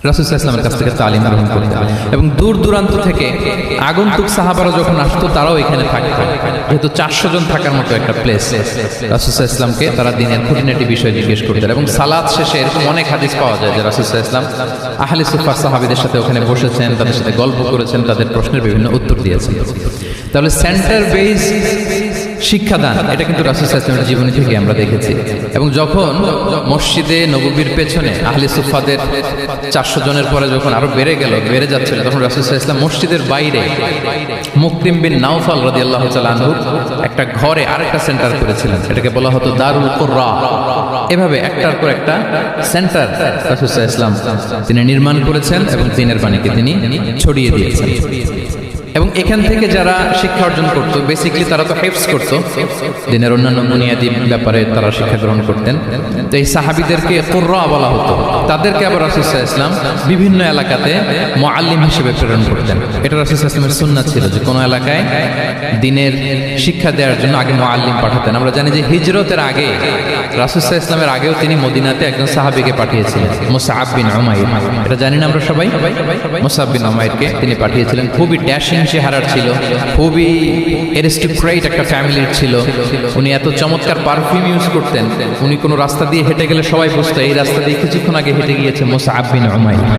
রাসূল সাল্লাল্লাহু আলাইহি ওয়াসাল্লামের কাছ থেকে তালিম গ্রহণ করতেন এবং দূর দূরান্ত থেকে আগন্তুক সাহাবারা যখন আসতো তারাও এখানে থাকতো, যেহেতু 400 জন থাকার মতো একটা প্লেস। রাসূল সাল্লাল্লাহু আলাইহি ওয়াসাল্লামকে তারা দিনের খুঁটিনাটি বিষয় জিজ্ঞেস করতেন এবং সালাত শেষে এরকম অনেক হাদিস পাওয়া যায় যে রাসূল সাল্লাল্লাহু আলাইহি ওয়াসাল্লাম আহলে সুফফার সাহাবীদের সাথে ওখানে বসেছেন, তাদের সাথে গল্প করেছেন, তাদের প্রশ্নের বিভিন্ন উত্তর দিয়েছেন। তাহলে সেন্টার বেস শিক্ষাদান এটা কিন্তু রাসূল সাল্লাল্লাহু আলাইহি ওয়াসাল্লামের জীবনী থেকে আমরা দেখেছি। এবং যখন মসজিদে নববীর পেছনে আহলে সুফফাদের 400 জনের পরে যখন আরো বেড়ে যাচ্ছিল, তখন রাসূল সাল্লাল্লাহু আলাইহি ওয়াসাল্লাম মসজিদের বাইরে মুকরিম বিন নাওফাল রাদিয়াল্লাহু তাআলা আনহু একটা ঘরে আরেকটা সেন্টার করেছিলেন, এটাকে বলা হতো দারুল কুররা। এভাবে একটার পর একটা সেন্টার রাসূল সাল্লাল্লাহু আলাইহি ওয়াসাল্লাম তিনি নির্মাণ করেছেন এবং দ্বীনের বাণীকে তিনি ছড়িয়ে দিয়েছেন। এবং এখান থেকে যারা শিক্ষা অর্জন করতো বেসিক্যালি তারা তো হিফজ করতো, দিনের অন্যান্য বুনিয়াদি ব্যাপারে তারা শিক্ষা গ্রহণ করতেন। তো এই সাহাবীদেরকে কুররা বলা হতো। তাদেরকে আবার রাসূল সাল্লাল্লাহু আলাইহি ওয়াসাল্লাম বিভিন্ন এলাকাতে মুআল্লিম হিসেবে প্রেরণ করতেন। এটা রাসূল সাল্লাল্লাহু আলাইহি ওয়াসাল্লামের সুন্নাত ছিল যে কোনো এলাকায় দিনের শিক্ষা দেওয়ার জন্য আগে মুআল্লিম পাঠাতেন। আমরা জানি যে হিজরতের আগে রাসূল সাল্লাল্লাহু আলাইহি ওয়াসাল্লামের আগেও তিনি মদিনাতে একজন সাহাবীকে পাঠিয়েছিলেন, মুসআব বিন উমাইর। এটা জানি না আমরা সবাই? মুসআব বিন উমাইরকে তিনি পাঠিয়েছিলেন। খুবই ড্যাশিং চেহারার ছিল, খুবই অ্যারিস্টোক্রেট একটা ফ্যামিলির ছিল। উনি এত চমৎকার পারফিউম ইউজ করতেন, উনি কোনো রাস্তা দিয়ে হেঁটে গেলে সবাই বুঝতো এই রাস্তা দিয়ে কিছুক্ষণ আগে হেঁটে গিয়েছে মুসআব বিন উমাইর।